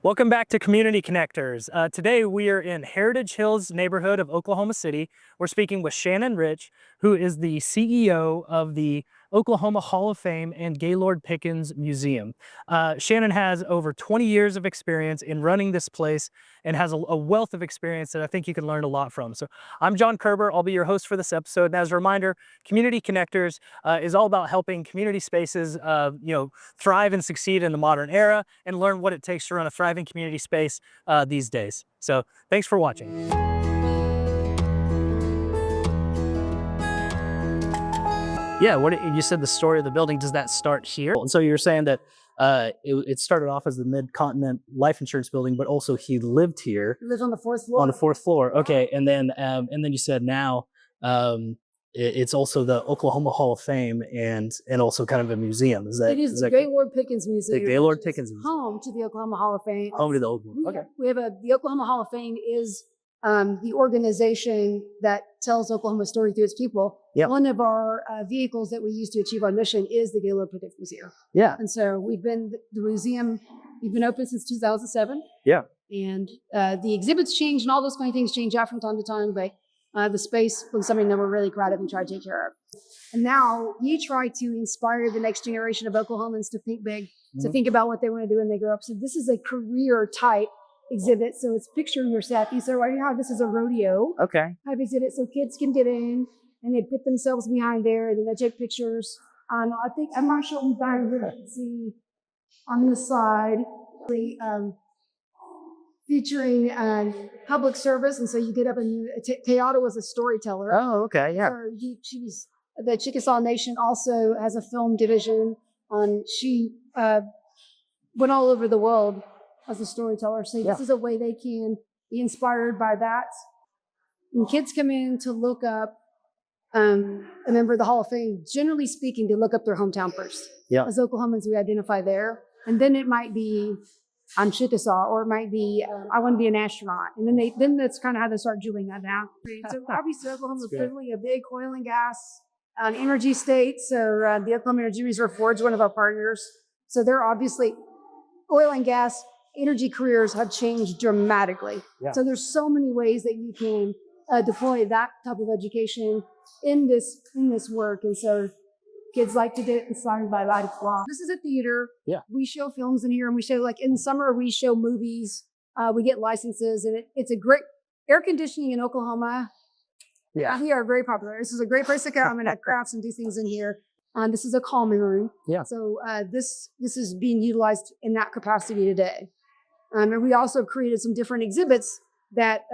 Welcome back to Community Connectors. Today we are in Heritage Hills neighborhood of Oklahoma City. We're speaking with Shannon Rich, who is the CEO of the Oklahoma Hall of Fame and Gaylord Pickens Museum. Shannon has over 20 years of experience in running this place and has a wealth of experience that I think you can learn a lot from. So I'm John Kerber. I'll be your host for this episode. And as a reminder, Community Connectors is all about helping community spaces thrive and succeed in the modern era and learn what it takes to run a thriving community space these days. So thanks for watching. Yeah, you said the story of the building, does that start here? And so you're saying that it started off as the Mid-Continent Life Insurance Building, but also he lived here. He lives on the fourth floor. On the fourth floor, okay. And then you said now it's also the Oklahoma Hall of Fame and also kind of a museum. It is the Gaylord Pickens Museum. The Gaylord Pickens Museum. Home to the Oklahoma Hall of Fame. Home to the Oklahoma. Okay. We have the Oklahoma Hall of Fame is the organization that tells Oklahoma's story through its people. Yep. One of our vehicles that we use to achieve our mission is the Gaylord Pickens Museum. Yeah. And so we've been open since 2007. Yeah. And the exhibits change and all those kind of things change out from time to time, but the space was something that we're really proud of and try to take care of. And now we try to inspire the next generation of Oklahomans to think big, to think about what they want to do when they grow up. So this is a career type exhibit. So it's picturing yourself. You say, right now, this is a rodeo type exhibit. So kids can get in and they put themselves behind there and then they take pictures. I'm not sure we can see on the side, featuring public service. And so you get up and Teata was a storyteller. Oh, okay. Yeah. The Chickasaw Nation also has a film division she went all over the world as a storyteller. So this is a way they can be inspired by that. When kids come in to look up a member of the Hall of Fame, generally speaking, they look up their hometown first. Yeah. As Oklahomans, we identify there. And then it might be, I'm Chickasaw, or it might be, I want to be an astronaut. And then that's kind of how they start doing that now. So obviously Oklahoma is really a big oil and gas energy state. So the Oklahoma Energy Reserve Board is one of our partners. So they're obviously oil and gas energy careers have changed dramatically. Yeah. So there's so many ways that you can deploy that type of education in this work. And so kids like to get inspired by light o'clock. This is a theater. Yeah. We show films in here, and we show, like in summer, we show movies. We get licenses, and it's a great air conditioning in Oklahoma. Yeah. We are very popular. This is a great place to come and have crafts and do things in here. This is a calming room. Yeah. So this is being utilized in that capacity today. And we also created some different exhibits that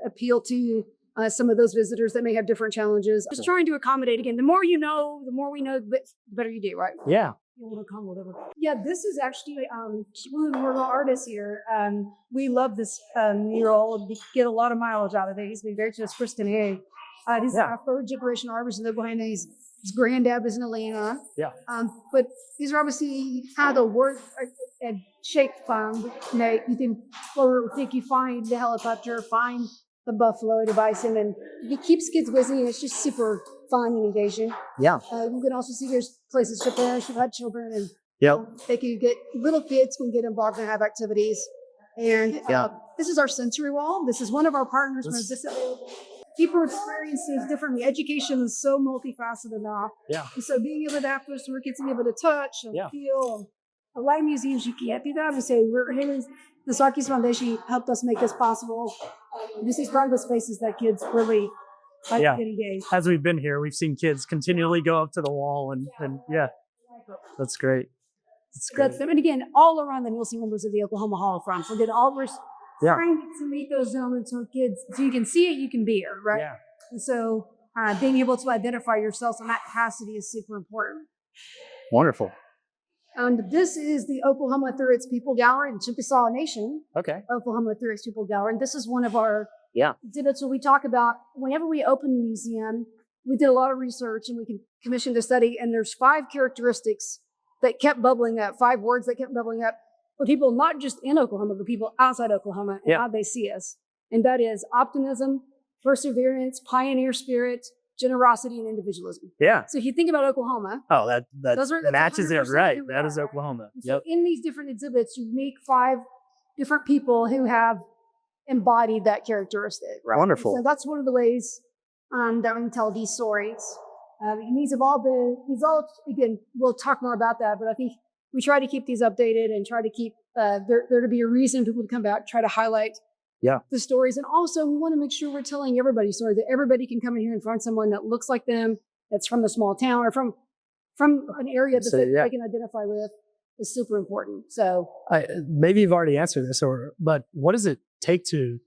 appeal to some of those visitors that may have different challenges. Just trying to accommodate, again, the more we know, the better you do, right? Yeah. Yeah, this is actually one of the mural artists here. We love this mural. We get a lot of mileage out of it. He's been very to us, Kristen Hay. He's a third generation artist in Oklahoma. His granddad was in Atlanta. Yeah. But these are obviously how the work and shape farm. You can find the helicopter, find the buffalo, the bison, and it keeps kids busy, and it's just super fun and engaging. Yeah. You can also see there's places for parents who've had children, and they can little kids can get involved and have activities. And this is our sensory wall. This is one of our partners. People experience things differently. Education is so multifaceted now. Yeah. And so being able to have those where kids can be able to touch and feel. A lot of museums, you can't do that. We say, the Sarkis Foundation helped us make this possible. This is part of the spaces that kids really like to get engaged. As we've been here, we've seen kids continually go up to the wall and that's great. That's them. And again, all around them, you'll see members of the Oklahoma Hall of Fame. So again, all we're trying to make those elements so kids, so you can see it, you can be here, right? Yeah. And so being able to identify yourself in that capacity is super important. Wonderful. And this is the Oklahoma Through Its People Gallery in Chickasaw Nation. Okay. Oklahoma Through Its People Gallery. And this is one of our exhibits where we talk about whenever we open a museum, we did a lot of research and we commissioned a study, and there's 5 characteristics that kept bubbling up, 5 words that kept bubbling up for people not just in Oklahoma, but people outside Oklahoma and how they see us. And that is optimism, perseverance, pioneer spirit, generosity, and individualism. Yeah. So if you think about Oklahoma. Oh, that matches it right. That is Oklahoma. So in these different exhibits, you make 5 different people who have embodied that characteristic. Right? Wonderful. So that's one of the ways that we can tell these stories. And these again, we'll talk more about that, but I think we try to keep these updated and try to keep there to be a reason for people to come back, try to highlight the stories. And also we want to make sure we're telling everybody's story, that everybody can come in here and find someone that looks like them, that's from the small town or from an area that they can identify with, is super important. So maybe you've already answered this, but what does it take to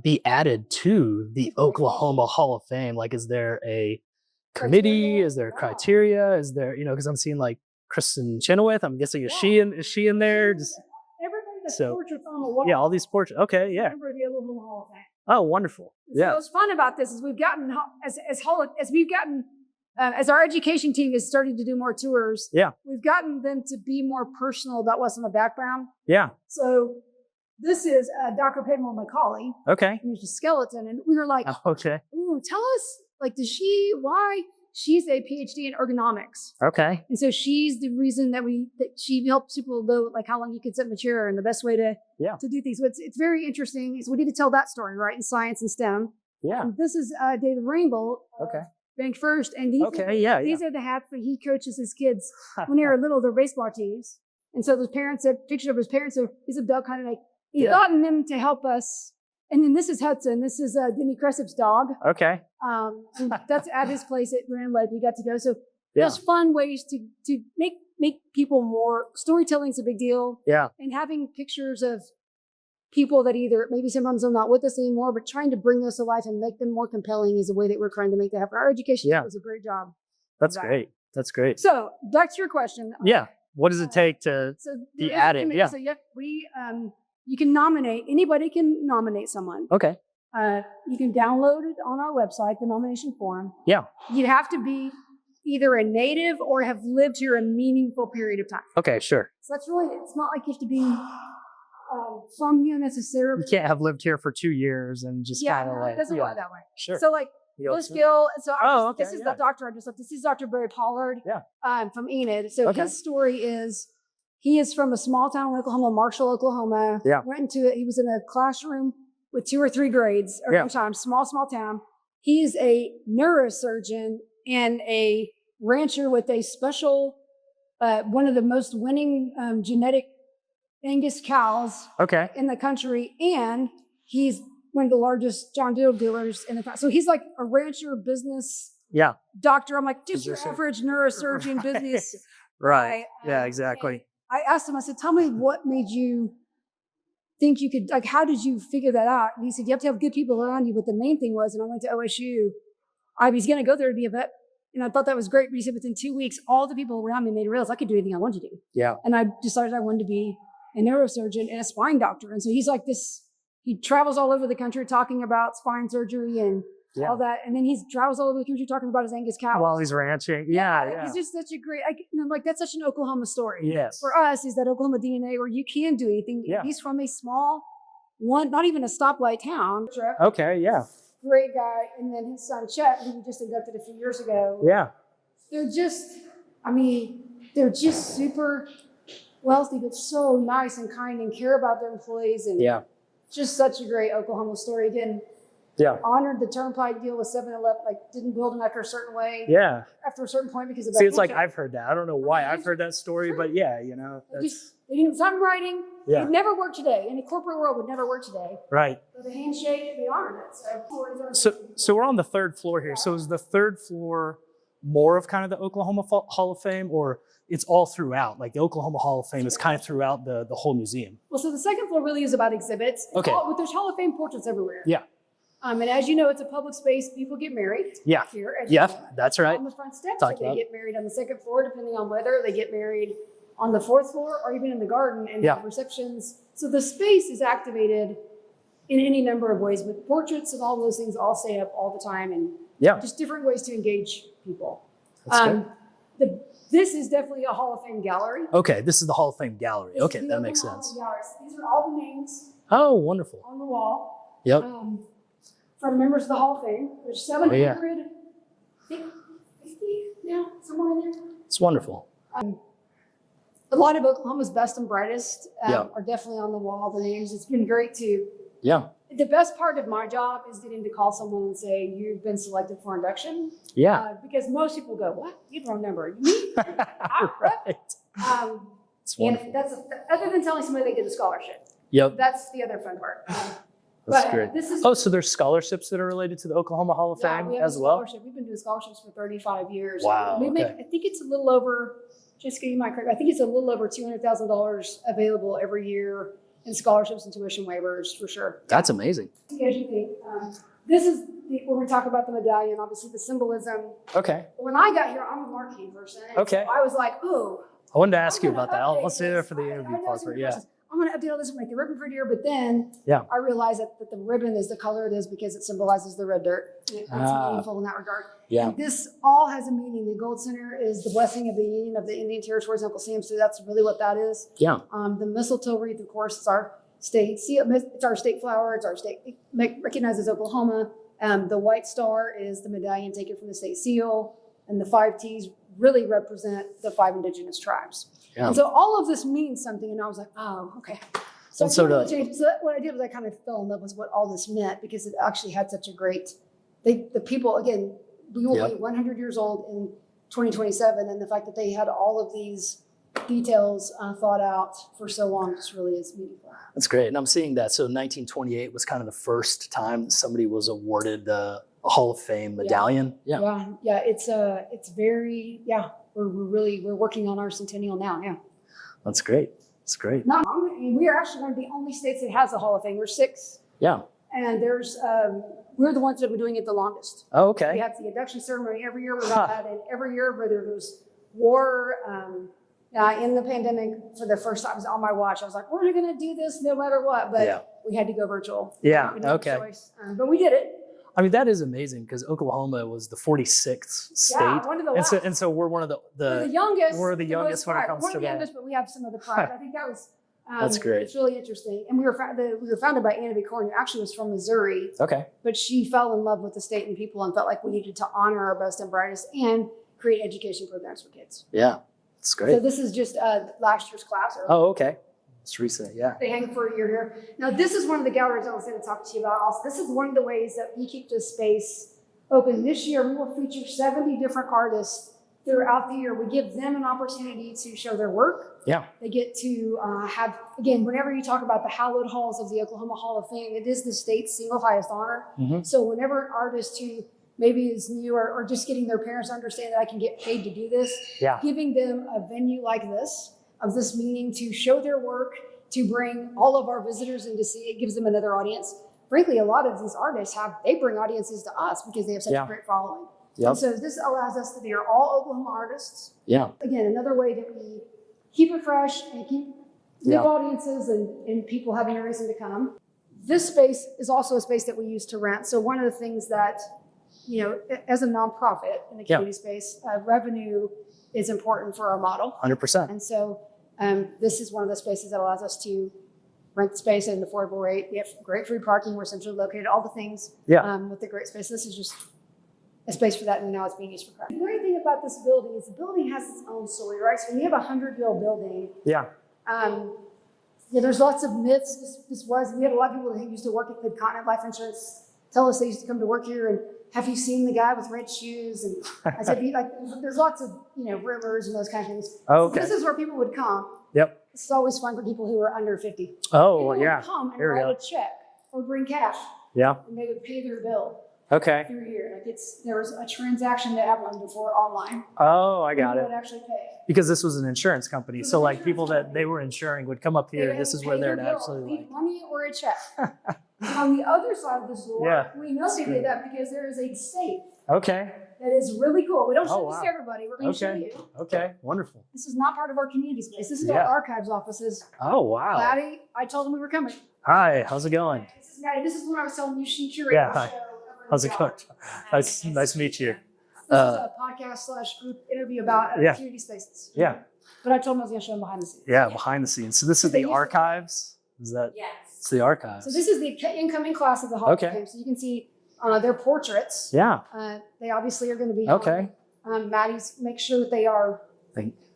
be added to the Oklahoma Hall of Fame? Like, is there a committee? Is there criteria? Is there, because I'm seeing like Kristen Chenoweth. I'm guessing is she in there? Just everybody that's portraits on the wall. Yeah, all these portraits. Okay, yeah. Member of the Oklahoma Hall of Fame. Oh, wonderful. So what's fun about this is we've gotten as our education team is starting to do more tours. Yeah, we've gotten them to be more personal about what's in the background. Yeah. So this is Dr. Pamela McCauley. Okay. Who's a skeleton, and we were like, okay. Ooh, tell us, like, why? She's a PhD in ergonomics. Okay. And so she's the reason that she helps people know like how long you can sit in the chair and the best way to do things. So it's very interesting. So we need to tell that story, right? In science and STEM. Yeah. And this is David Rainbow. Bank First. And these are the hats that he coaches his kids when they were little, their baseball teams. And so the parents said, picture of his parents, so he's a dog kind of like, he's gotten them to help us. And then this is Hudson. This is Demi Cressip's dog. Okay. That's at his place at Grand Lake. We got to go. So there's fun ways to make people more. Storytelling's a big deal. Yeah. And having pictures of people that either maybe sometimes they're not with us anymore, but trying to bring those to life and make them more compelling is a way that we're trying to make that happen. Our education does a great job. That's great. That's great. So back to your question. Yeah. What does it take to be added? Yeah. So you can nominate. Anybody can nominate someone. Okay. You can download it on our website, the nomination form. Yeah. You have to be either a native or have lived here a meaningful period of time. Okay, sure. So it's not like you have to be from here necessarily. You can't have lived here for 2 years and just kind of like. It doesn't work that way. Sure. So like Bliss Gill. So this is the doctor I just left. This is Dr. Barry Pollard. From Enid. So his story is, he is from a small town in Oklahoma, Marshall, Oklahoma. Yeah. He was in a classroom with 2 or 3 grades at time, small town. He's a neurosurgeon and a rancher with a special, one of the most winning genetic Angus cows in the country. And he's one of the largest John Deere dealers in the country. So he's like a rancher business doctor. I'm like, just your average neurosurgeon business. Right. Yeah, exactly. I asked him, I said, tell me what made you think you could, like, how did you figure that out? And he said, you have to have good people around you. But the main thing was, and I went to OSU, I was going to go there to be a vet. And I thought that was great. But he said, within 2 weeks, all the people around me made me realize I could do anything I wanted to do. Yeah. And I decided I wanted to be a neurosurgeon and a spine doctor. And so he's like this, he travels all over the country talking about spine surgery and all that. And then he travels all over the country talking about his Angus cows. While he's ranching. Yeah. He's just such a great, that's such an Oklahoma story. Yes. For us, is that Oklahoma DNA where you can do anything. Yeah. He's from a small, not even a stoplight town. Okay, yeah. Great guy. And then his son, Chet, who we just inducted a few years ago. Yeah. They're just super wealthy, but so nice and kind and care about their employees. And just such a great Oklahoma story. Again, honored the turnpike deal with 7-Eleven, like didn't build them after a certain way. Yeah. After a certain point because of that. See, it's like I've heard that. I don't know why I've heard that story, but they didn't stop writing. Yeah. It'd never work today. In the corporate world, would never work today. Right. But the handshake, they honored it. So we're on the 3rd floor here. So is the 3rd floor more of kind of the Oklahoma Hall of Fame, or it's all throughout? Like the Oklahoma Hall of Fame is kind of throughout the whole museum. Well, so the 2nd floor really is about exhibits. There's Hall of Fame portraits everywhere. Yeah. And as you know, it's a public space. People get married. Yeah. Here. That's right. On the front steps, they get married on the 2nd floor, depending on whether they get married on the 4th floor or even in the garden and have receptions. So the space is activated in any number of ways, with portraits and all those things all stay up all the time, and just different ways to engage people. This is definitely a Hall of Fame gallery. Okay, this is the Hall of Fame gallery. Okay, that makes sense. These are all the names. Oh, wonderful. On the wall. Yep. From members of the Hall of Fame. There's 750 now, somewhere in there. It's wonderful. A lot of Oklahoma's best and brightest Yeah. are definitely on the wall. The names. It's been great to. Yeah. The best part of my job is getting to call someone and say, you've been selected for induction. Yeah. Because most people go, what? You don't remember. You mean? Right. It's And wonderful. that's other than telling somebody they get a scholarship. Yep. That's the other fun part. That's but great. This is, Oh, so there's scholarships that are related to the Oklahoma Hall of yeah, Fame we have as a well? scholarship. We've been doing scholarships for 35 years. Wow, We make, okay. I think it's a little over, Jessica, you might correct, I think it's a little over $200,000 available every year in scholarships and tuition waivers for sure. That's amazing. As you think, this is when we talk about the medallion, obviously the symbolism. Okay. When I got here, I'm a marketing person. Okay. So I was like, oh. I wanted to ask you I'm gonna about that. I'll update stay there this. for the I interview know part. some But of the yeah. questions. I'm going to update all this and make the ribbon prettier, but then Yeah. I realized that the ribbon is the color it is because it symbolizes the red dirt. It's meaningful in that regard. Yeah. And this all has a meaning. The gold center is the blessing of the Union of the Indian Territories and Uncle Sam, so that's really what that is. Yeah. The mistletoe wreath, of course, is our state seal. It's our state flower. It's our state. It recognizes Oklahoma. The white star is the medallion taken from the state seal, and the 5 T's really represent the 5 indigenous tribes. Yeah. And so all of this means something, and I was like, oh, okay. So, And so what I did was I kind of fell in love with what all this meant because it actually had such a great. The people again, we will be 100 years old in 2027, and the fact that they had all of these details thought out for so long just really is meaningful. That's great. And I'm seeing that. So 1928 was kind of the first time somebody was awarded the Hall of Fame medallion. Yeah. Yeah. It's very, we're working on our centennial now. Yeah. That's great. That's great. Not long, and we are actually one of the only states that has a Hall of Fame. We're 6. Yeah. And we're the ones that have been doing it the longest. Oh, We okay. have the induction ceremony every year. We've had it every year, whether it was war, in the pandemic for the first time, it was on my watch. I was like, we're going to do this no matter what. But we had to go virtual. Yeah. We didn't have a Okay. choice. But we did it. I mean, that is amazing because Oklahoma was the 46th state. Yeah, one of the last. And so we're one of We're the youngest. we're the youngest when it comes we're to the that. youngest, but we have some of the pride. I think that was That's great. It's really interesting. And we were founded by Anna B. Corn, who actually was from Missouri, Okay. but she fell in love with the state and people and felt like we needed to honor our best and brightest and create education programs for kids. Yeah. That's So great. this is just last year's class. Oh, okay. It's recent. Yeah. They hang for a year here. Now, this is one of the galleries I was going to talk to you about also. This is one of the ways that we keep this space open. This year, we will feature 70 different artists throughout the year. We give them an opportunity to show their work. Yeah. They get to have, again, whenever you talk about the hallowed halls of the Oklahoma Hall of Fame, it is the state's single highest honor. Mm-hmm. So whenever an artist who maybe is new or just getting their parents to understand that I can get paid to do this, Yeah. giving them a venue like this, of this meaning to show their work, to bring all of our visitors in to see it, gives them another audience. Frankly, a lot of these artists they bring audiences to us because they have such a great following. Yep. And so this allows us to be all Oklahoma artists. Yeah. Again, another way that we keep it fresh and keep new audiences and people having a reason to come. This space is also a space that we use to rent. So one of the things that, as a nonprofit in the community space, revenue is important for our model. 100%. And so this is one of the spaces that allows us to rent space at an affordable rate. We have great free parking. We're centrally located, all the things with the great space. This is just a space for that, and now it's being used for craft. The great thing about this building is the building has its own story, right? So when you have a 100-year-old building, there's lots of myths. We had a lot of people that used to work at the Continent Life Insurance tell us they used to come to work here and have you seen the guy with red shoes? And I said, there's lots of, rumors and those kind of things. Oh, okay. So this is where people would come. Yep. It's always fun for people who are under 50. Oh, People yeah. would come and Here we write go. a check or bring cash, Yeah. and they would pay their bill Okay. through here. There was a transaction that happened before online. Oh, I got People it. would actually pay. Because this was an insurance company. It was So an like insurance people that company. they were insuring would come up here. They This is would where pay they're their bill, absolutely leave like, money or a check. On the other side of this door, Yeah. we know they did that because there is a safe okay. that is really cool. We don't show Oh, this wow. to everybody. We're going to show Okay. you. Okay. Wonderful. This is not part of our community space. This is Yeah. our archives offices. Oh, wow. Laddie, I told him we were coming. Hi. How's it going? This is Maddie. This is when I was telling you she curated Yeah, the hi. show. over How's the it going? job. Nice to meet you. This is a podcast / group interview about Yeah. community spaces. Yeah. But I told him I was going to show them behind the scenes. Yeah. Behind the scenes. So this is They the used to- archives. Is that? Yes. It's the archives. So this is the incoming class of the Hall Okay. of Fame. So you can see their portraits. Yeah. They obviously are going to be Okay. Maddie's make sure that they are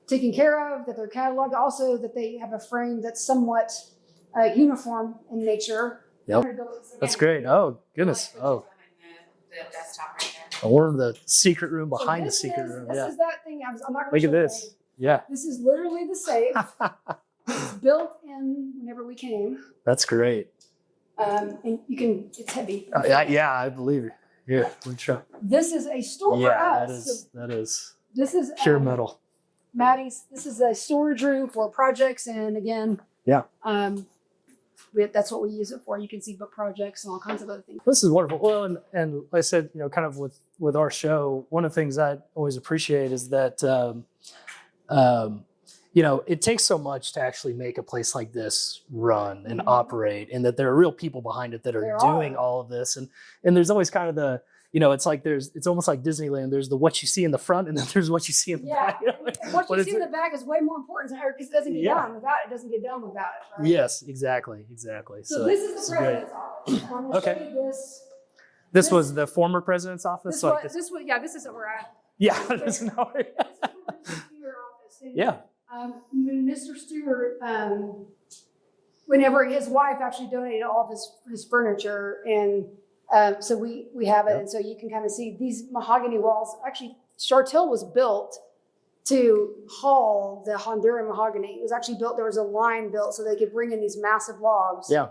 taken care of, that they're cataloged, also that they have a frame that's somewhat uniform in nature. Yep. That's great. Oh, goodness. Oh. The desktop right there. Or the secret room behind the this secret is, room. This Yeah. is that thing. I'm not Look going to at this. Yeah. This is literally the safe. It's built in whenever we came. That's great. And you can, it's heavy. Yeah, I believe it. Yeah, we try. This is a store for Yeah, us. that is This is pure metal. Maddie's. This is a storage room for projects, and again, Yeah. That's what we use it for. You can see book projects and all kinds of other things. This is wonderful. Well, and like I said, kind of with our show, one of the things I always appreciate is that it takes so much to actually make a place like this run and operate, and that there are real people behind it that are doing all of this. And there's always kind of the, it's like it's almost like Disneyland. There's the what you see in the front, and then there's what you see in the back. And what you see in the back is way more important because it doesn't get done without it. It doesn't get done without it. Right? Yes, exactly. So this is the president's office. I'm going to show you this. This was the former president's office. This is where we're at. Yeah, this is now. This is Mr. Stewart office. And, Yeah. When Mr. Stewart, whenever his wife actually donated all of his furniture, and so we have it, and so you can kind of see these mahogany walls. Actually, Chartel was built to haul the Honduran mahogany. It was actually built. There was a line built so they could bring in these massive logs. Yeah.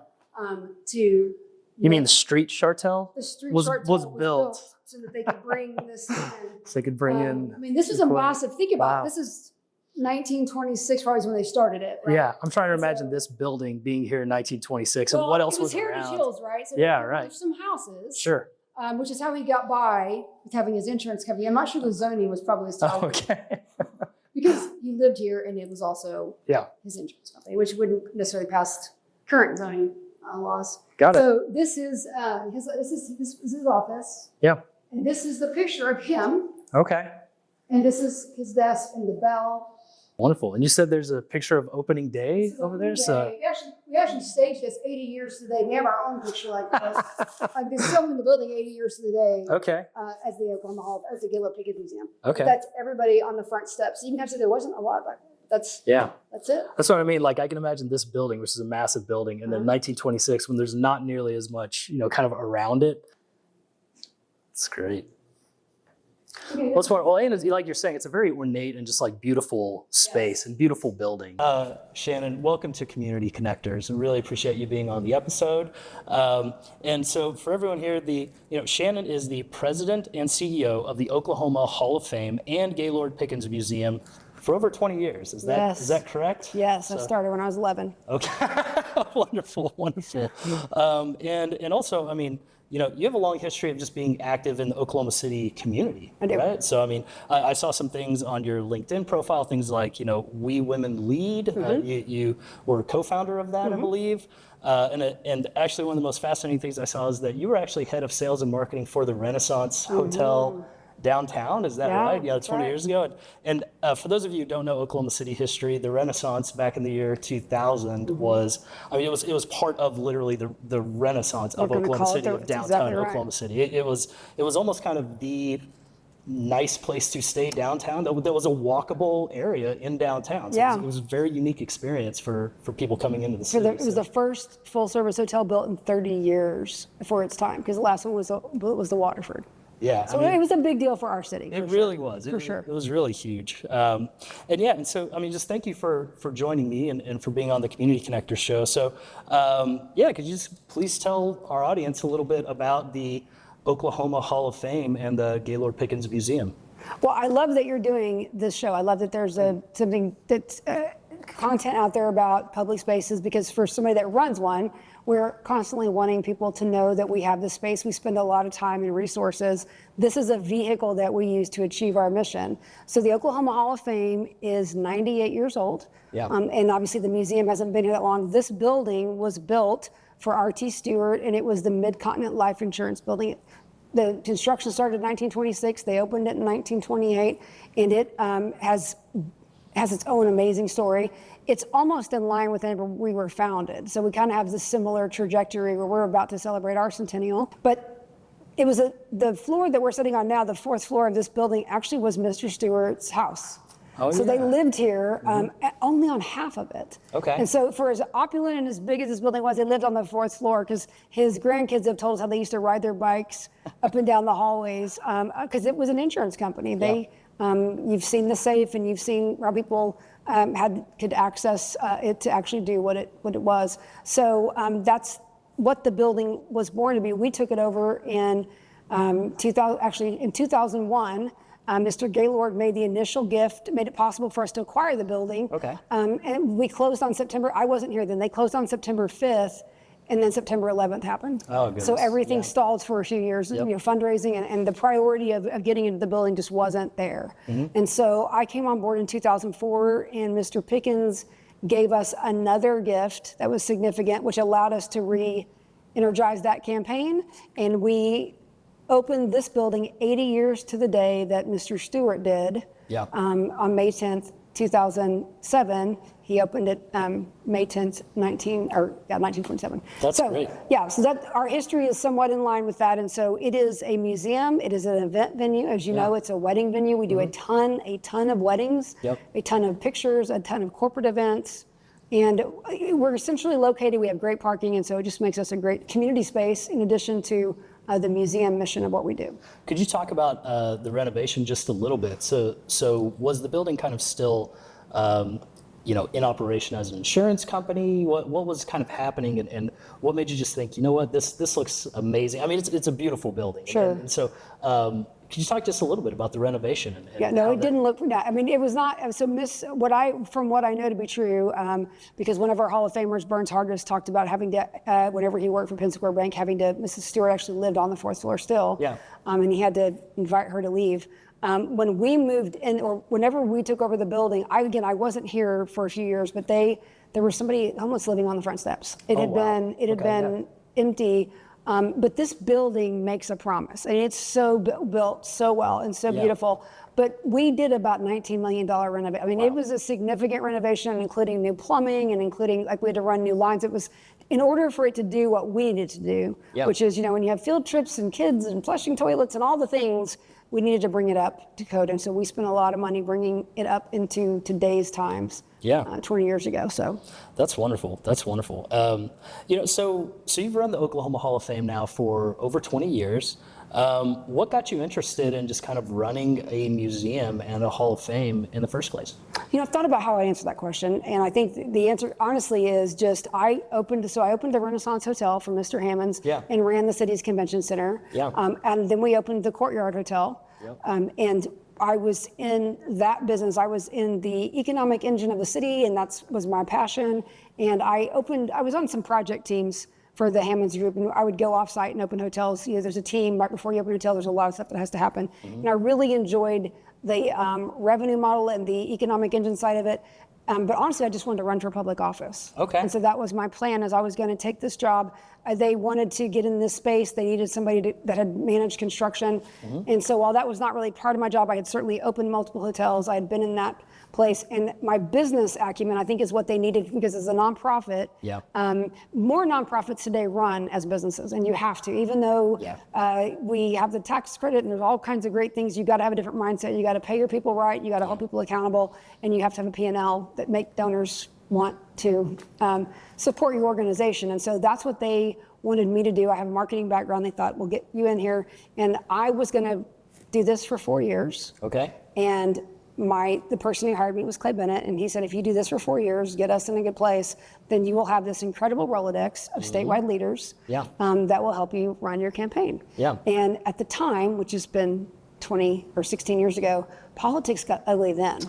To. You mean the street Chartel? The street was Chartel built so that they could bring this in. So they could bring in. I mean, this is a massive. Think about it. This is 1926 probably is when they started it. Right? Yeah, I'm trying to imagine this building being here in 1926, and what else was Heritage around? Hills, right? So there's some houses. Sure. Which is how he got by with having his insurance company. I'm not sure the zoning was probably his top. Okay. Because he lived here, and it was also his insurance company, which wouldn't necessarily pass current zoning laws. Got it. So this is his office. Yeah. And this is the picture of him. Okay. And this is his desk and the bell. Wonderful. And you said there's a picture of opening day over there. So we actually staged this 80 years to the day. We have our own picture like this. I've been still in the building 80 years to the day. Okay. As the Oklahoma Hall, as the Gaylord Pickens Museum. Okay. But that's everybody on the front steps. You can have to say there wasn't a lot back there. That's it. That's what I mean. Like I can imagine this building, which is a massive building, and then 1926 when there's not nearly as much, kind of around it. It's great. Okay, Well, it's wonderful. Well, and like you're saying, it's a very ornate and just like beautiful space and beautiful building. Shannon, welcome to Community Connectors. I really appreciate you being on the episode. And so for everyone here, Shannon is the president and CEO of the Oklahoma Hall of Fame and Gaylord Pickens Museum for over 20 years. Is that correct? Yes, I started when I was 11. Okay. Wonderful. And also, I mean, you have a long history of just being active in the Oklahoma City community, I do. Right? So, I mean, I saw some things on your LinkedIn profile, things like, We Women Lead. Mm-hmm. You were co-founder of that, I believe. And actually, one of the most fascinating things I saw is that you were actually head of sales and marketing for the Renaissance Hotel downtown. Is that right? Yeah, 20 years ago. And for those of you who don't know Oklahoma City history, the Renaissance back in the year 2000 was, it was part of literally the Renaissance of Oklahoma City, of downtown Oklahoma City. It was almost kind of the nice place to stay downtown. There was a walkable area in downtown. So it was a very unique experience for people coming into the city. It was the first full-service hotel built in 30 years for its time, because the last one was the Waterford. Yeah, so it was a big deal for our city. It really was. For sure. It was really huge. And so, just thank you for joining me and for being on the Community Connector show. So, could you just please tell our audience a little bit about the Oklahoma Hall of Fame and the Gaylord Pickens Museum? Well, I love that you're doing this show. I love that there's something that's content out there about public spaces, because for somebody that runs one, we're constantly wanting people to know that we have this space. We spend a lot of time and resources. This is a vehicle that we use to achieve our mission. So the Oklahoma Hall of Fame is 98 years old. Yeah. And obviously the museum hasn't been here that long. This building was built for R.T. Stewart, and it was the Mid-Continent Life Insurance building. The construction started in 1926. They opened it in 1928, and it has its own amazing story. It's almost in line with whenever we were founded. So we kind of have this similar trajectory where we're about to celebrate our centennial. But it was the floor that we're sitting on now, the fourth floor of this building, actually was Mr. Stewart's house. Oh, so they yeah. lived here only on half of it. Okay. And so for as opulent and as big as this building was, they lived on the 4th floor because his grandkids have told us how they used to ride their bikes up and down the hallways because it was an insurance company. They, you've seen the safe and you've seen how people could access it to actually do what it was. So that's what the building was born to be. We took it over in 2001. Mr. Gaylord made the initial gift, made it possible for us to acquire the building. Okay. And we closed on September, I wasn't here then, they closed on September 5th, and then September 11th happened. Oh, goodness. So everything stalled for a few years, fundraising and the priority of getting into the building just wasn't there. And so I came on board in 2004, and Mr. Pickens gave us another gift that was significant, which allowed us to re-energize that campaign. And we opened this building 80 years to the day that Mr. Stewart did. On May 10th, 2007. He opened it May 10th, 1927. That's great. Yeah, so that our history is somewhat in line with that. And so it is a museum. It is an event venue. As you know, it's a wedding venue. We do a ton of weddings, a ton of pictures, a ton of corporate events. And we're essentially located, we have great parking, and so it just makes us a great community space in addition to the museum mission of what we do. Could you talk about the renovation just a little bit? So was the building kind of still, in operation as an insurance company? What was kind of happening, and what made you just think, you know what, this looks amazing? I mean, it's a beautiful building. Sure. And so, could you talk just a little bit about the renovation? It didn't look. I mean, it was not. So, from what I know to be true, because one of our Hall of Famers, Burns Hargis, talked about having to, whenever he worked for Penn Square Bank, Mrs. Stewart actually lived on the 4th floor still. And he had to invite her to leave. When we moved in, or whenever we took over the building, I wasn't here for a few years, but there was somebody homeless living on the front steps. It had been empty. But this building makes a promise, and it's so built so well and so beautiful. But we did about $19 million renovation. I mean, it was a significant renovation, including new plumbing and including, like, we had to run new lines. It was, in order for it to do what we needed to do, which is, when you have field trips and kids and flushing toilets and all the things, we needed to bring it up to code. And so we spent a lot of money bringing it up into today's times. 20 years ago. So that's wonderful. That's wonderful. So you've run the Oklahoma Hall of Fame now for over 20 years. What got you interested in just kind of running a museum and a Hall of Fame in the first place? I've thought about how I answer that question, and I think the answer, honestly, is just I opened the Renaissance Hotel for Mr. Hammonds and ran the city's convention center. And then we opened the Courtyard Hotel. And I was in that business. I was in the economic engine of the city, and that was my passion. And I was on some project teams for the Hammonds Group, and I would go off-site and open hotels. There's a team right before you open a hotel. There's a lot of stuff that has to happen. And I really enjoyed the revenue model and the economic engine side of it. But honestly, I just wanted to run for public office. And so that was my plan, as I was going to take this job. They wanted to get in this space. They needed somebody that had managed construction. And so while that was not really part of my job, I had certainly opened multiple hotels. I had been in that place. And my business acumen, I think, is what they needed, because as a nonprofit, more nonprofits today run as businesses, and you have to. Even though we have the tax credit and there's all kinds of great things, you got to have a different mindset. You got to pay your people right. You got to hold people accountable, and you have to have a P&L that make donors want to support your organization. And so that's what they wanted me to do. I have a marketing background. They thought, we'll get you in here. And I was going to do this for 4 years. And the person who hired me was Clay Bennett, and he said, if you do this for 4 years, get us in a good place, then you will have this incredible Rolodex of statewide leaders that will help you run your campaign. And at the time, which has been 20 or 16 years ago, politics got ugly then.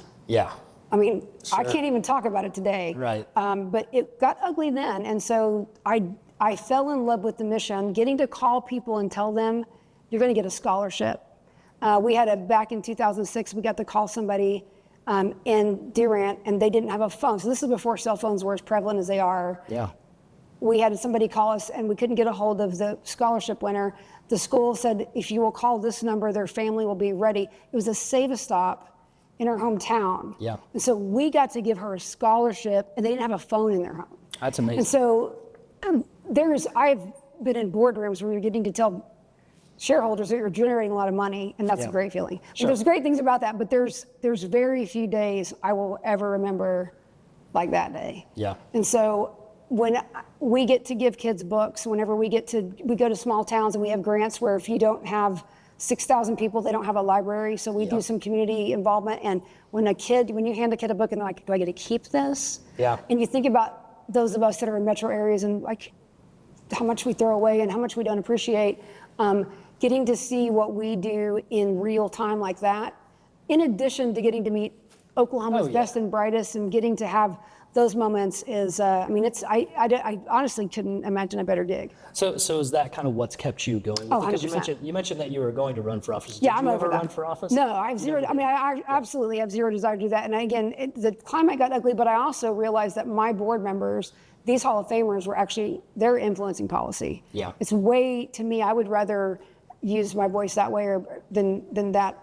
I mean, I can't even talk about it today. But it got ugly then. And so I fell in love with the mission, getting to call people and tell them, you're going to get a scholarship. We had back in 2006, we got to call somebody in Durant, and they didn't have a phone. So this is before cell phones were as prevalent as they are. We had somebody call us, and we couldn't get a hold of the scholarship winner. The school said, if you will call this number, their family will be ready. It was a Save-A-Stop in her hometown. And so we got to give her a scholarship, and they didn't have a phone in their home. That's amazing. And so I've been in boardrooms where you're getting to tell shareholders that you're generating a lot of money, and that's a great feeling. Sure. There's great things about that, but there's very few days I will ever remember like that day. Yeah. And so when we get to give kids books, whenever we go to small towns and we have grants where if you don't have 6,000 people, they don't have a library. So we do some community involvement. And when you hand a kid a book and they're like, do I get to keep this? Yeah. And you think about those of us that are in metro areas and like how much we throw away and how much we don't appreciate, getting to see what we do in real time like that, in addition to getting to meet Oklahoma's best and brightest and getting to have those moments is, I honestly couldn't imagine a better gig. So is that kind of what's kept you going? Oh, because 100%. you mentioned that you were going to run for office. Yeah, Did I'm you over ever that. run for office? No, I have zero. I absolutely have zero desire to do that. And again, the climate got ugly, but I also realized that my board members, these Hall of Famers, they're influencing policy. Yeah. It's to me, I would rather use my voice that way than that.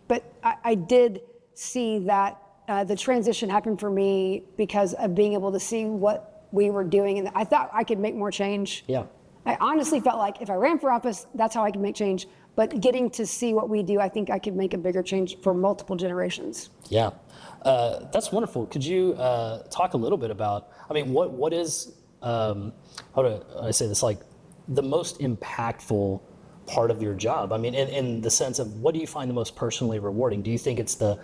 But I did see that the transition happened for me because of being able to see what we were doing. And I thought I could make more change. Yeah. I honestly felt like if I ran for office, that's how I could make change. But getting to see what we do, I think I could make a bigger change for multiple generations. Yeah. That's wonderful. Could you talk a little bit about, what is, how do I say this, like the most impactful part of your job? In the sense of what do you find the most personally rewarding? Do you think it's the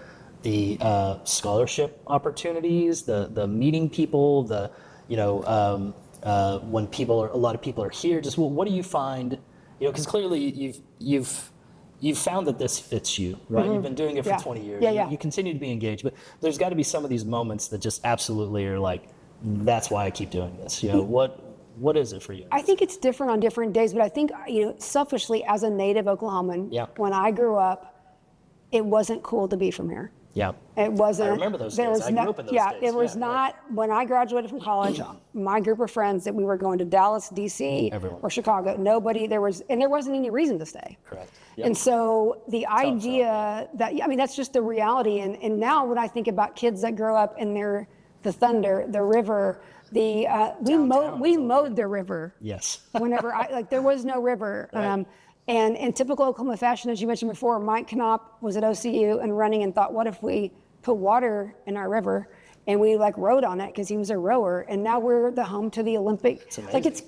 scholarship opportunities, the meeting people, when a lot of people are here, just what do you find, because clearly you've found that this fits you, right? Mm-hmm. You've been doing it for 20 years. Yeah. You continue to be engaged, but there's got to be some of these moments that just absolutely are like, that's why I keep doing this. What is it for you? I think it's different on different days, but I think, selfishly as a native Oklahoman, when I grew up, it wasn't cool to be from here. Yeah. It wasn't. I remember those days. I grew up in those days. It was not. When I graduated from college, my group of friends that we were going to Dallas, D.C. Everyone. or Chicago, there wasn't any reason to stay. Correct. Yep. And so the idea that's just the reality. And now when I think about kids that grow up in the Thunder, the river, we mowed the river. Yes. Whenever there was no river. Right. And in typical Oklahoma fashion, as you mentioned before, Mike Knopp was at OCU and running and thought, what if we put water in our river? And we rode on it because he was a rower. And now we're the home to the Olympic. It's amazing.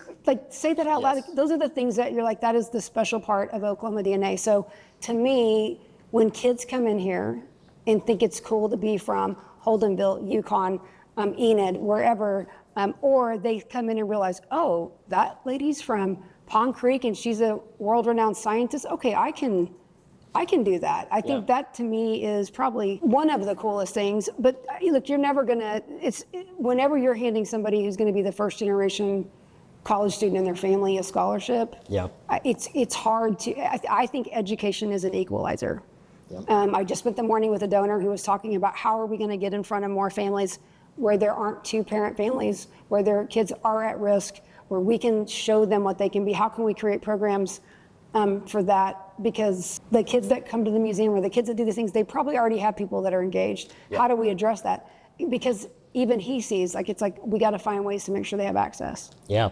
Say that out loud. Yes. Those are the things that you're like, that is the special part of Oklahoma DNA. So to me, when kids come in here and think it's cool to be from Holdenville, Yukon, Enid, wherever, or they come in and realize, oh, that lady's from Pond Creek and she's a world-renowned scientist. Okay, I can do that. I think that to me is probably one of the coolest things. But look, you're never whenever you're handing somebody who's gonna be the first generation college student in their family a scholarship, it's hard to, I think education is an equalizer. I just spent the morning with a donor who was talking about how are we gonna get in front of more families where there aren't two-parent families, where their kids are at risk, where we can show them what they can be. How can we create programs for that? Because the kids that come to the museum or the kids that do these things, they probably already have people that are engaged. How do we address that? Because even he sees, we got to find ways to make sure they have access. Yeah,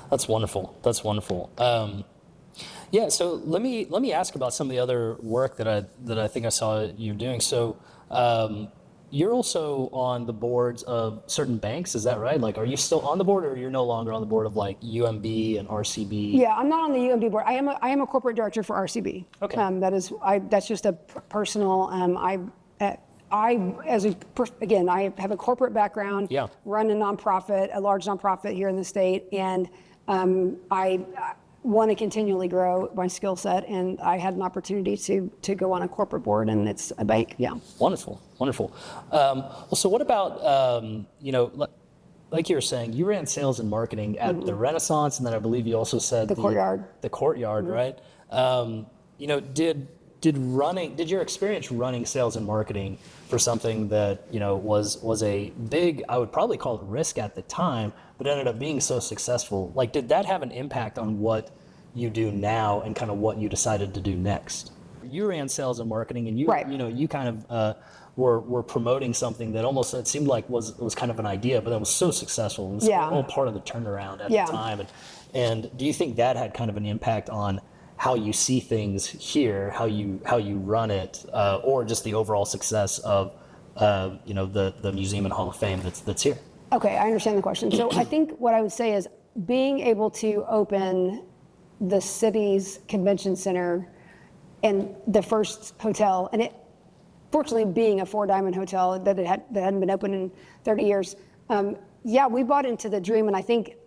that's wonderful. That's wonderful. So let me ask about some of the other work that I think I saw you doing. So you're also on the boards of certain banks, is that right? Are you still on the board, or you're no longer on the board of UMB and RCB? Yeah, I'm not on the UMB board. I am a corporate director for RCB. Okay. That's just a personal. I have a corporate background. Yeah. Run a large nonprofit here in the state, and I want to continually grow my skill set, and I had an opportunity to go on a corporate board, and it's a bank. Yeah. Wonderful. So what about like you were saying, you ran sales and marketing at the Renaissance, and then I believe you also said the Courtyard. The Courtyard, right? Did your experience running sales and marketing for something that was a big, I would probably call it risk at the time, but ended up being so successful? Did that have an impact on what you do now and kind of what you decided to do next? You ran sales and marketing, and you kind of were promoting something that almost, it seemed like was kind of an idea, but that was so successful. It was all part of the turnaround at the time. And do you think that had kind of an impact on how you see things here, how you run it, or just the overall success of the museum and Hall of Fame that's here. Okay, I understand the question. So I think what I would say is being able to open the city's convention center and the first hotel, and it fortunately being a 4-diamond hotel that hadn't been open in 30 years. Yeah, we bought into the dream, and I think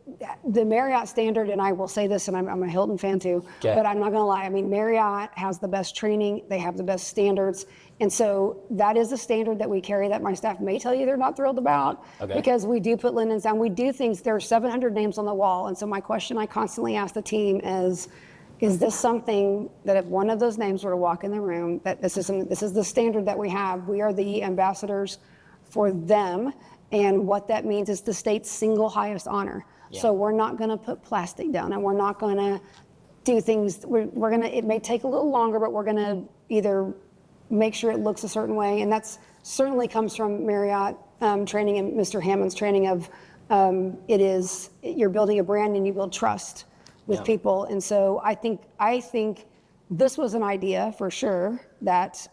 the Marriott standard, and I will say this, and I'm a Hilton fan too, Okay. but I'm not gonna lie. I mean, Marriott has the best training, they have the best standards, and so that is a standard that we carry that my staff may tell you they're not thrilled about, Okay. because we do put linens down, we do things. There are 700 names on the wall, and so my question I constantly ask the team is this something that if one of those names were to walk in the room, that this is the standard that we have. We are the ambassadors for them, and what that means is the state's single highest honor. Yeah. So we're not going to put plastic down, and we're not going to do things. We're going to. It may take a little longer, but we're going to either make sure it looks a certain way, and that's certainly comes from Marriott training and Mr. Hammond's training of you're building a brand and you build trust with Yeah. people, and so I think this was an idea for sure that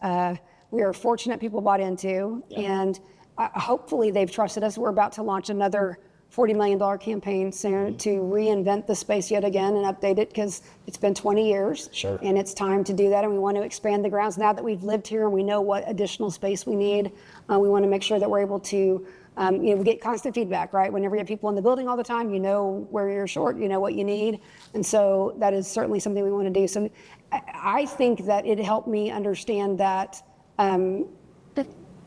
we are fortunate people bought into, Yeah. and hopefully they've trusted us. We're about to launch another $40 million campaign soon to reinvent the space yet again and update it, because it's been 20 years. Sure. And it's time to do that, and we want to expand the grounds. Now that we've lived here and we know what additional space we need, we want to make sure that we're able to, we get constant feedback, right? Whenever you have people in the building all the time, you know where you're short, you know what you need. And so that is certainly something we want to do. So I think that it helped me understand that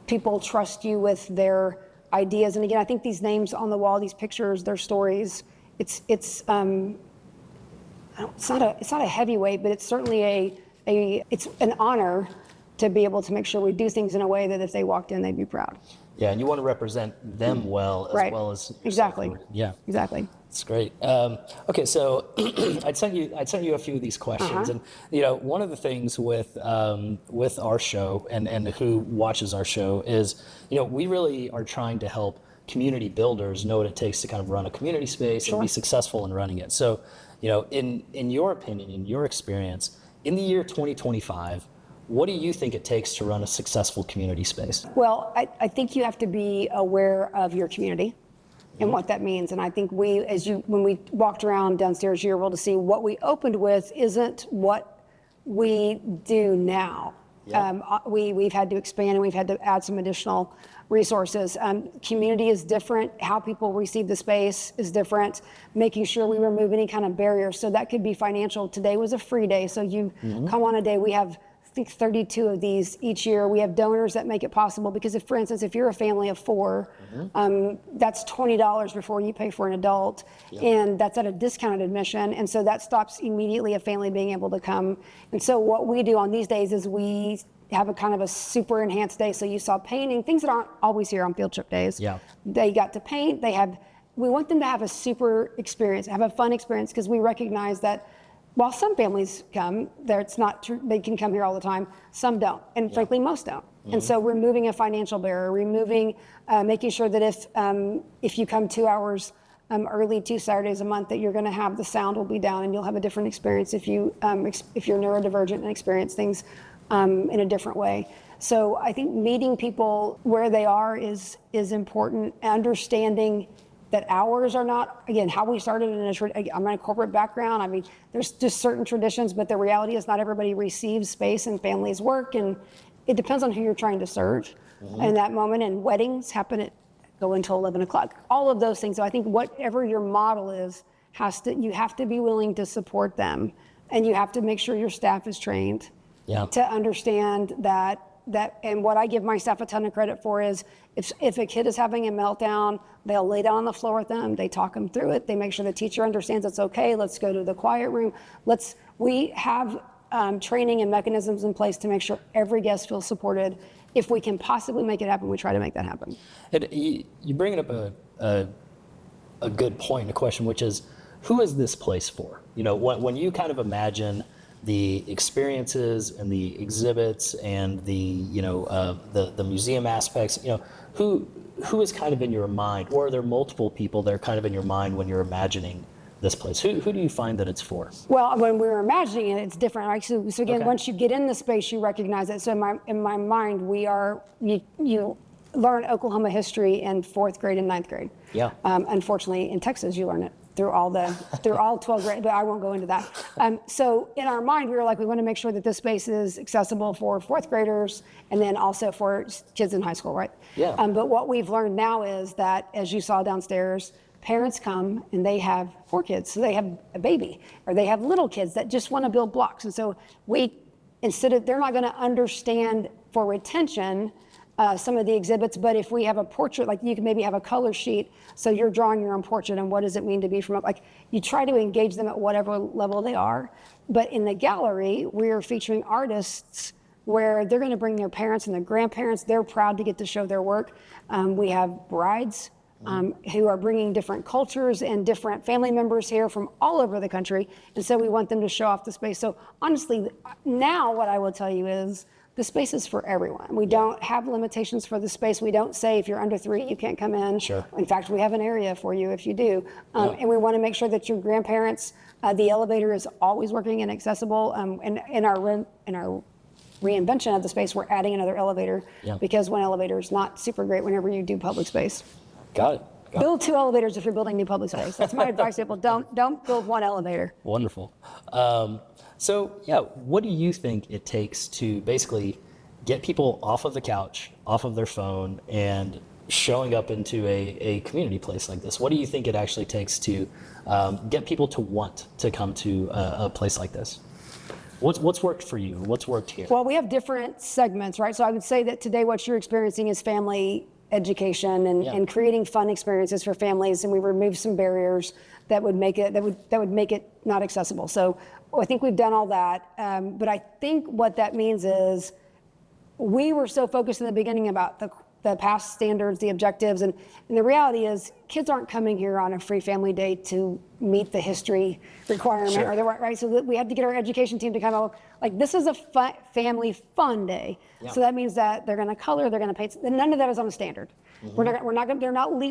people trust you with their ideas. And again, I think these names on the wall, these pictures, their stories, it's not a heavyweight, but it's certainly it's an honor to be able to make sure we do things in a way that if they walked in, they'd be proud. Yeah, and you want to represent them well as Right. well as Exactly. Yeah, Exactly. it's great. Okay, so I'd sent you a few of these questions, and one of the things with our show and who watches our show is we really are trying to help community builders know what it takes to kind of run a community space and be successful in running it. So in your opinion, in your experience, in the year 2025. What do you think it takes to run a successful community space? Well, I think you have to be aware of your community and what that means. And I think when we walked around downstairs, you were able to see what we opened with isn't what we do now. Yeah. We've had to expand, and we've had to add some additional resources. Community is different. How people receive the space is different. Making sure we remove any kind of barriers. So that could be financial. Today was a free day. So you come on a day. We have, I think, 32 of these each year. We have donors that make it possible, because if, for instance, if you're a family of 4, that's $20 before you pay for an adult, and that's at a discounted admission, and so that stops immediately a family being able to come. And so what we do on these days is we have a kind of a super enhanced day. So you saw painting, things that aren't always here on field trip days. Yeah. They got to paint. We want them to have a super experience, have a fun experience, because we recognize that while some families come, it's not true, they can come here all the time, some don't, and frankly, most don't. And so removing a financial barrier, making sure that if you come 2 hours early 2 Saturdays a month, that you're going to have the sound will be down, and you'll have a different experience if you're neurodivergent and experience things in a different way. So I think meeting people where they are is important. Understanding that hours are not, again, how we started I'm in a corporate background. I mean, there's just certain traditions, but the reality is not everybody receives space, and families work, and it depends on who you're trying to serve in that moment. And weddings go until 11 o'clock. All of those things. So I think whatever your model is, you have to be willing to support them, and you have to make sure your staff is trained to understand that. And what I give my staff a ton of credit for is if a kid is having a meltdown, they'll lay down on the floor with them, they talk them through it, they make sure the teacher understands it's okay, let's go to the quiet room. We have training and mechanisms in place to make sure every guest feels supported. If we can possibly make it happen, we try to make that happen. You bring up a good point, a question, which is, who is this place for? When you kind of imagine the experiences and the exhibits and the museum aspects, who is kind of in your mind, or are there multiple people that are kind of in your mind when you're imagining this place? Who do you find that it's for? Well, when we were imagining it, it's different. Right? So again, Okay. once you get in the space, you recognize it. So in my mind, you learn Oklahoma history in 4th grade and 9th grade. Yeah. Unfortunately, in Texas, you learn it through all 12 grade, but I won't go into that. So in our mind, we were like, we want to make sure that this space is accessible for 4th graders and then also for kids in high school, right? Yeah. But what we've learned now is that, as you saw downstairs, parents come and they have 4 kids, so they have a baby, or they have little kids that just want to build blocks. And so they're not going to understand for retention some of the exhibits, but if we have a portrait, like you can maybe have a color sheet, so you're drawing your own portrait and what does it mean to be from, like you try to engage them at whatever level they are. But in the gallery, we're featuring artists where they're going to bring their parents and their grandparents. They're proud to get to show their work. We have brides who are bringing different cultures and different family members here from all over the country. And so we want them to show off the space. So honestly, now what I will tell you is the space is for everyone. We don't have limitations for the space. We don't say if you're under 3, you can't come in. Sure. In fact, we have an area for you if you do. And we want to make sure that your grandparents, the elevator is always working and accessible. And in our reinvention of the space, we're adding another elevator because one elevator is not super great whenever you do public space. Got it. Build 2 elevators if you're building new public space. That's my advice to people. Don't build 1 elevator. Wonderful. So what do you think it takes to basically get people off of the couch, off of their phone, and showing up into a community place like this? What do you think it actually takes to get people to want to come to a place like this? What's worked for you? What's worked here? Well, we have different segments, right? So I would say that today what you're experiencing is family education and creating fun experiences for families, and we removed some barriers that would make it not accessible. So I think we've done all that, but I think what that means is we were so focused in the beginning about the past standards, the objectives, and the reality is kids aren't coming here on a free family day to meet the history requirement or the right. So we had to get our education team to kind of like, this is a family fun day. Yeah. So that means that they're going to color, they're going to paint. None of that is on a standard. Mm-hmm.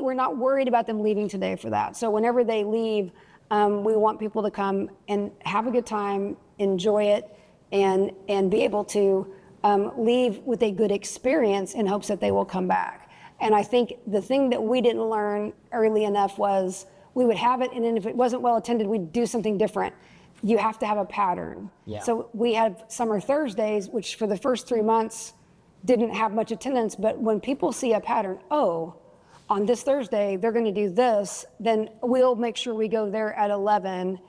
We're not worried about them leaving today for that. So whenever they leave, we want people to come and have a good time, enjoy it, and be able to leave with a good experience in hopes that they will come back. And I think the thing that we didn't learn early enough was we would have it, and then if it wasn't well attended, we'd do something different. You have to have a pattern. Yeah. So we had Summer Thursdays, which for the first 3 months didn't have much attendance, but when people see a pattern, on this Thursday, they're going to do this, then we'll make sure we go there at 11.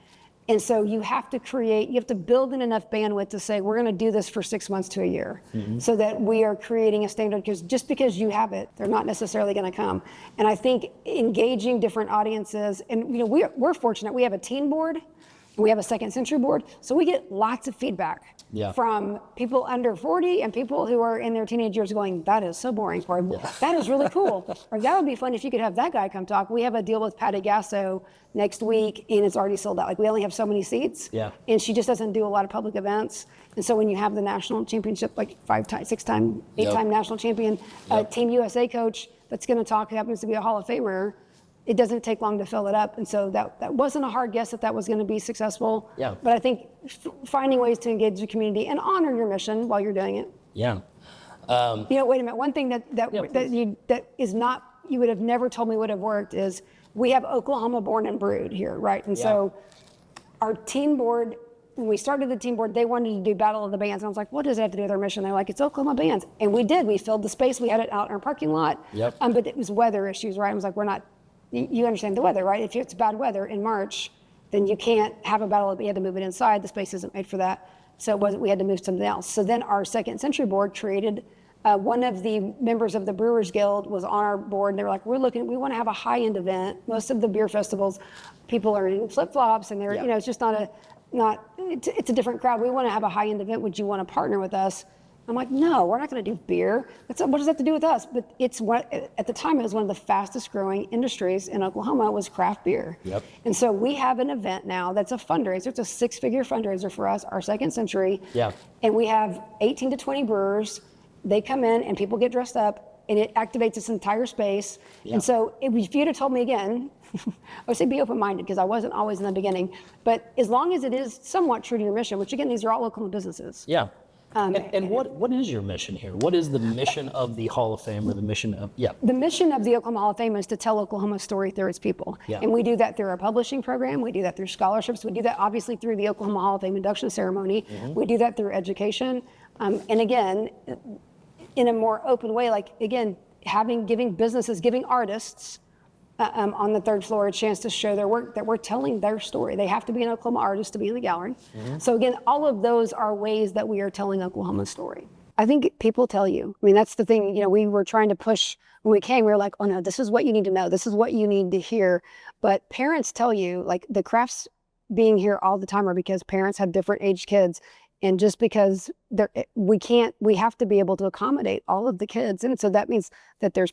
And so you have to build in enough bandwidth to say, we're going to do this for 6 months to a year, so that we are creating a standard, because just because you have it, they're not necessarily going to come. And I think engaging different audiences, and we're fortunate, we have a teen board, we have a Second Century board, so we get lots of feedback from people under 40 and people who are in their teenage years going, that is so boring, or that is really cool, or that would be fun if you could have that guy come talk. We have a deal with Patty Gasso next week, and it's already sold out. Like, we only have so many seats, and she just doesn't do a lot of public events. And so when you have the national championship, like 8-time national champion, Team USA coach that's going to talk, who happens to be a Hall of Famer, it doesn't take long to fill it up. And so that wasn't a hard guess that was going to be successful. Yeah. But I think finding ways to engage the community and honor your mission while you're doing it. Yeah. Wait a minute. One thing that is not, you would have never told me would have worked is we have Oklahoma born and brewed here, right? And so our teen board, when we started the teen board, they wanted to do Battle of the Bands. And I was like, what does it have to do with our mission? They're like, it's Oklahoma bands. And we did. We filled the space. We had it out in our parking lot. Yep. But it was weather issues, right? I was like, you understand the weather, right? If it's bad weather in March, then you can't have a battle. You had to move it inside. The space isn't made for that. So we had to move something else. So then our Second Century board created, one of the members of the Brewers Guild was on our board, and they were like, we want to have a high-end event. Most of the beer festivals, people are in flip-flops, and they're, it's just it's a different crowd. We want to have a high-end event. Would you want to partner with us? I'm like, no, we're not going to do beer. What does that have to do with us? But at the time, it was one of the fastest growing industries in Oklahoma was craft beer. Yep. And so we have an event now that's a fundraiser. It's a 6-figure fundraiser for us, our Second Century. Yeah. And we have 18 to 20 brewers. They come in and people get dressed up, and it activates this entire space. Yeah. And so if you'd have told me again I would say be open-minded because I wasn't always in the beginning. But as long as it is somewhat true to your mission, which again, these are all Oklahoma businesses. Yeah. And what is your mission here? What is the mission of the Hall of Fame or the mission of, The mission of the Oklahoma Hall of Fame is to tell Oklahoma's story through its people. Yeah. And we do that through our publishing program. We do that through scholarships. We do that obviously through the Oklahoma Hall of Fame induction ceremony. We do that through education. And again, in a more open way, like again, giving businesses, giving artists on the third floor a chance to show their work, that we're telling their story. They have to be an Oklahoma artist to be in the gallery. So again, all of those are ways that we are telling Oklahoma's story. I think people tell you. I mean, that's the thing, we were trying to push when we came, we were like, oh no, this is what you need to know. This is what you need to hear. But parents tell you, like the crafts being here all the time are because parents have different age kids. And just because we have to be able to accommodate all of the kids. And so that means that there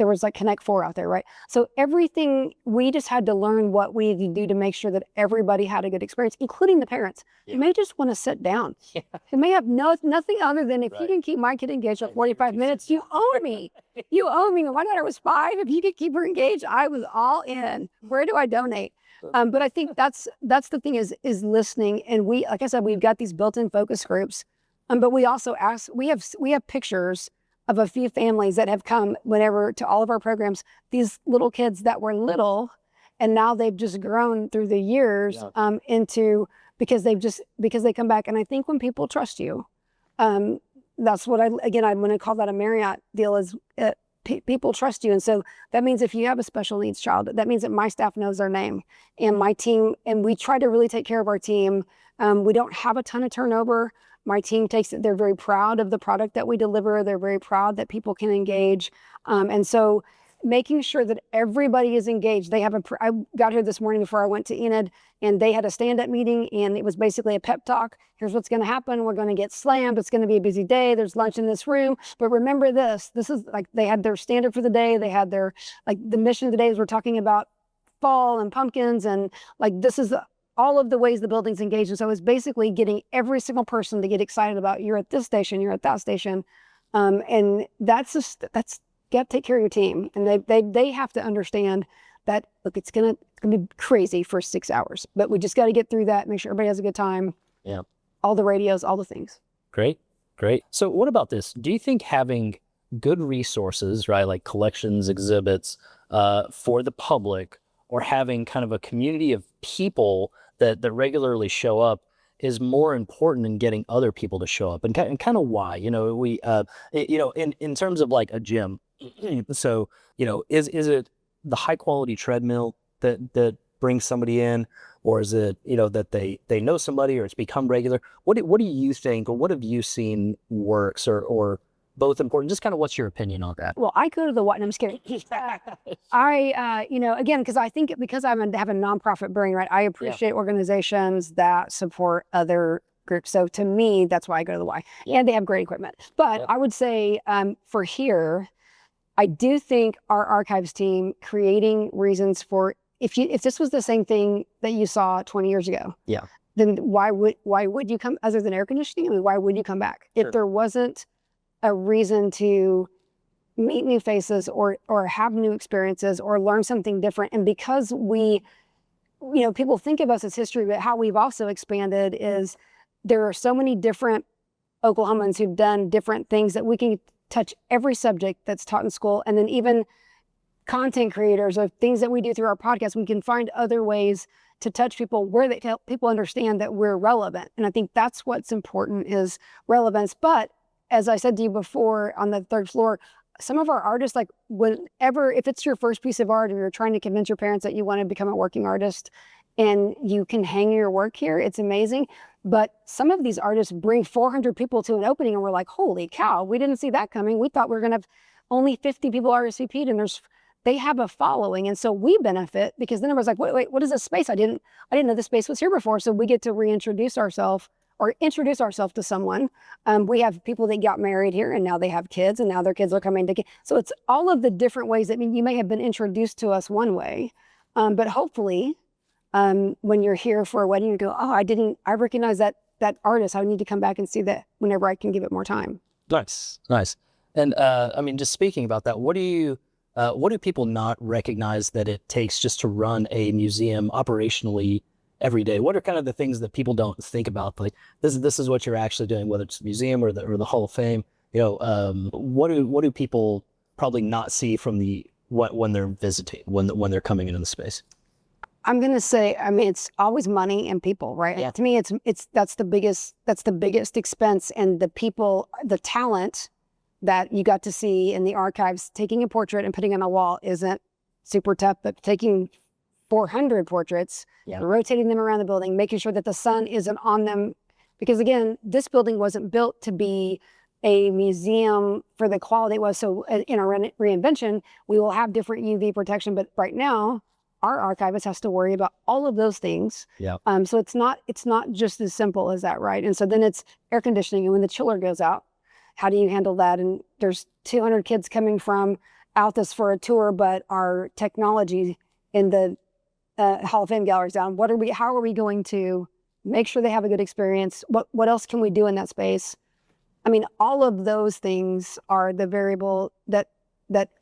was like Connect 4 out there, right? So everything, we just had to learn what we need to do to make sure that everybody had a good experience, including the parents. You may just want to sit down. You may have nothing other than if you can keep my kid engaged for 45 minutes, you owe me. You owe me. When my daughter was 5, if you could keep her engaged, I was all in. Where do I donate? But I think that's the thing is listening. And we, like I said, we've got these built-in focus groups. But we also we have pictures of a few families that have come whenever to all of our programs, these little kids that were little, and now they've just grown through the years because they come back. And I think when people trust you, that's what I'm going to call that a Marriott deal is people trust you. And so that means if you have a special needs child, that means that my staff knows their name and my team, and we try to really take care of our team. We don't have a ton of turnover. My team takes it. They're very proud of the product that we deliver. They're very proud that people can engage. And so making sure that everybody is engaged. I got here this morning before I went to Enid, and they had a stand-up meeting, and it was basically a pep talk. Here's what's going to happen. We're going to get slammed. It's going to be a busy day. There's lunch in this room. But remember this is like, they had their standard for the day. They had their, like the mission of the day is we're talking about fall and pumpkins, and like this is all of the ways the building's engaged. And so it's basically getting every single person to get excited about you're at this station, you're at that station. And that's you got to take care of your team, and they have to understand that look, it's gonna be crazy for 6 hours, but we just got to get through that. Make sure everybody has a good time. Yeah. All the radios, all the things. Great. So what about this? Do you think having good resources, right, like collections, exhibits, for the public, or having kind of a community of people that regularly show up is more important than getting other people to show up, and kind of why? In terms of like a gym. So, is it the high quality treadmill that brings somebody in, or is it, that they know somebody or it's become regular? What do you think, or what have you seen works, or both important? Just kind of what's your opinion on that? Well, I go to the what, and I'm scared. Again, because I think because I have a nonprofit brain, right? I appreciate organizations that support other groups. So to me, that's why I go to the Y. And they have great equipment. But I would say for here, I do think our archives team creating reasons for, if this was the same thing that you saw 20 years ago, then why would you come, other than air conditioning? I mean, why would you come back? Sure. If there wasn't a reason to meet new faces or have new experiences or learn something different. And because people think of us as history, but how we've also expanded is there are so many different Oklahomans who've done different things that we can touch every subject that's taught in school. And then even content creators of things that we do through our podcast, we can find other ways to touch people where they help people understand that we're relevant. And I think that's what's important is relevance. But as I said to you before on the third floor, some of our artists, like if it's your first piece of art or you're trying to convince your parents that you want to become a working artist and you can hang your work here, it's amazing. But some of these artists bring 400 people to an opening and we're like, holy cow, we didn't see that coming. We thought we were going to have only 50 people RSVP'd, and they have a following. And so we benefit because then everyone's like, wait, what is this space? I didn't know this space was here before. So we get to reintroduce ourselves or introduce ourselves to someone. We have people that got married here and now they have kids and now their kids are coming to. So it's all of the different ways that you may have been introduced to us one way, but hopefully when you're here for a wedding, you go, oh, I recognize that artist. I need to come back and see that whenever I can give it more time. Nice. And just speaking about that, what do you what do people not recognize that it takes just to run a museum operationally every day? What are kind of the things that people don't think about? Like this is what you're actually doing, whether it's a museum or the Hall of Fame. What do people probably not see from when they're visiting, when they're coming into the space? I'm going to say, I mean, it's always money and people, right? Yeah. To me, that's the biggest expense, and the people, the talent that you got to see in the archives, taking a portrait and putting it on a wall isn't super tough, but taking 400 portraits, rotating them around the building, making sure that the sun isn't on them. Because again, this building wasn't built to be a museum for the quality it was. So in our reinvention, we will have different UV protection, but right now, our archivist has to worry about all of those things. Yeah. So it's not just as simple as that, right? And so then it's air conditioning, and when the chiller goes out, how do you handle that? And there's 200 kids coming from Altus for a tour, but our technology in the Hall of Fame gallery's down. How are we going to make sure they have a good experience? What else can we do in that space? I mean, all of those things are the variable that,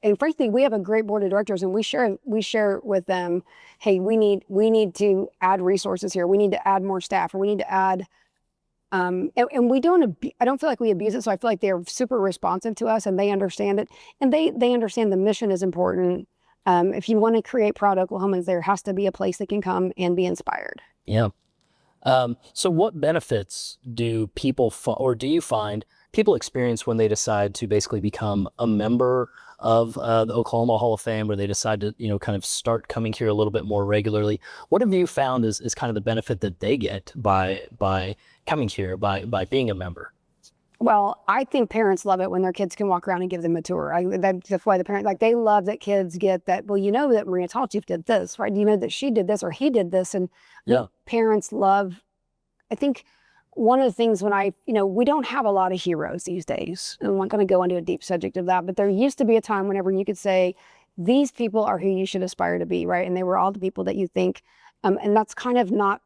and frankly, we have a great board of directors, and we share with them, hey, we need to add resources here. We need to add more staff, or we need to add, and we don't, I don't feel like we abuse it. So I feel like they're super responsive to us, and they understand it, and they understand the mission is important. If you want to create proud Oklahomans, there has to be a place they can come and be inspired. Yeah. So what benefits do people or do you find people experience when they decide to basically become a member of the Oklahoma Hall of Fame, where they decide to, kind of start coming here a little bit more regularly? What have you found is kind of the benefit that they get by coming here, by being a member? Well, I think parents love it when their kids can walk around and give them a tour. That's why the parents, they love that kids get that, well, you know that Maria Tall Chief did this, right? You know that she did this or he did this. And parents love, I think one of the things we don't have a lot of heroes these days. I'm not going to go into a deep subject of that, but there used to be a time whenever you could say, these people are who you should aspire to be, right? And they were all the people that you think, and that's kind of not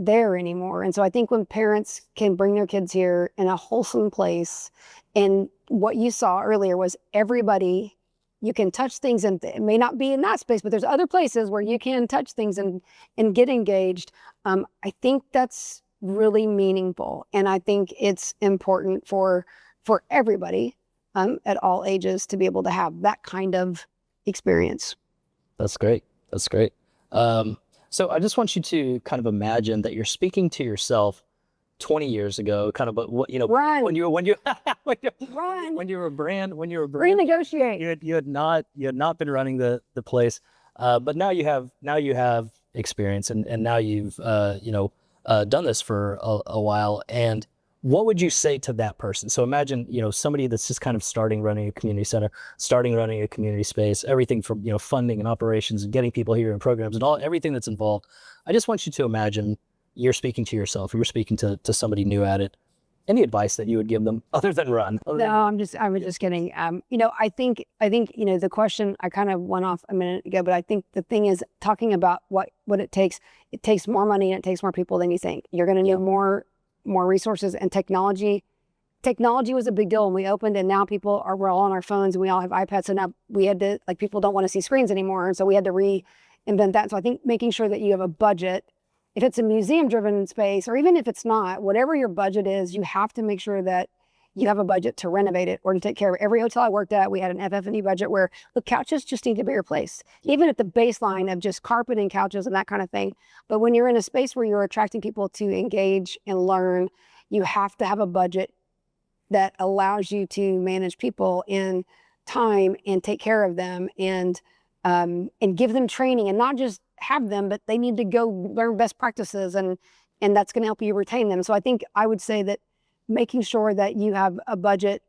there anymore. And so I think when parents can bring their kids here in a wholesome place, and what you saw earlier was everybody, you can touch things, and it may not be in that space, but there's other places where you can touch things and get engaged. I think that's really meaningful. And I think it's important for everybody at all ages to be able to have that kind of experience. That's great. That's great. So I just want you to kind of imagine that you're speaking to yourself 20 years ago, kind of, but Run. when you Run. when you were a brand, Renegotiate. you had not been running the place, but now you have experience, and now you've done this for a while. And what would you say to that person? So imagine, somebody that's just kind of starting running a community center, starting running a community space, everything from, funding and operations and getting people here and programs and everything that's involved. I just want you to imagine you're speaking to yourself, you're speaking to somebody new at it. Any advice that you would give them other than run? No, I was just kidding. I think, the question, I kind of went off a minute ago, but I think the thing is talking about what it takes more money and it takes more people than you think. You're going to need more resources and technology. Technology was a big deal when we opened, and now we're all on our phones and we all have iPads. So now we had to, people don't want to see screens anymore. And so we had to reinvent that. So I think making sure that you have a budget, if it's a museum driven space, or even if it's not, whatever your budget is, you have to make sure that you have a budget to renovate it or to take care of it. Every hotel I worked at, we had an FF&E budget where the couches just need to be replaced, even at the baseline of just carpet and couches and that kind of thing. But when you're in a space where you're attracting people to engage and learn, you have to have a budget that allows you to manage people in time and take care of them and give them training, and not just have them, but they need to go learn best practices, and that's going to help you retain them. So I think I would say that making sure that you have a budget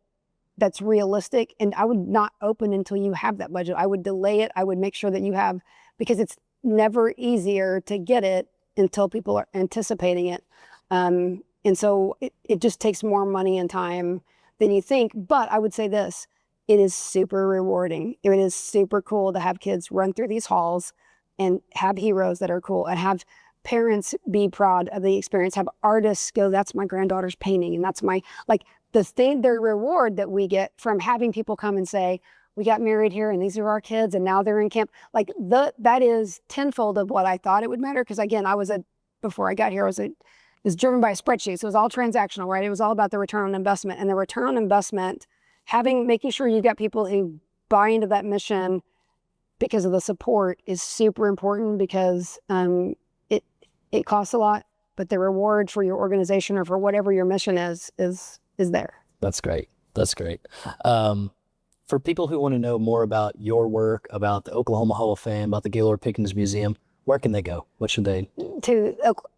that's realistic, and I would not open until you have that budget. I would delay it. I would make sure that you have, because it's never easier to get it until people are anticipating it. And so it just takes more money and time than you think. But I would say this, it is super rewarding. It is super cool to have kids run through these halls and have heroes that are cool, and have parents be proud of the experience, have artists go, that's my granddaughter's painting, and that's the reward that we get from having people come and say, we got married here and these are our kids and now they're in camp. Like that is tenfold of what I thought it would matter. Because again, before I got here, it was driven by spreadsheets. So it was all transactional, right? It was all about the return on investment, and the return on investment, making sure you've got people who buy into that mission because of the support is super important, because it costs a lot, but the reward for your organization or for whatever your mission is there. That's great. That's great. For people who want to know more about your work, about the Oklahoma Hall of Fame, about the Gaylord Pickens Museum, where can they go? What should they? To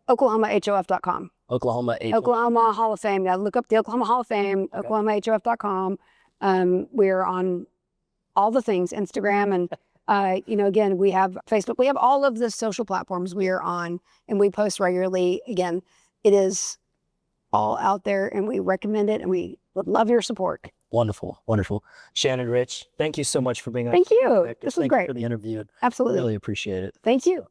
OklahomaHOF.com. Oklahoma Hall of Fame. Yeah, look up the Oklahoma Hall of Fame, Okay. OklahomaHOF.com. We're on all the things, Instagram, and again, we have Facebook. We have all of the social platforms we are on, and we post regularly. Again, it is all out there, and we recommend it, and we would love your support. Wonderful. Wonderful. Shannon Rich, thank you so much for being on. Thank you. Perspective. This was Thank great. you for the interview. Absolutely. Really appreciate it. Thank you.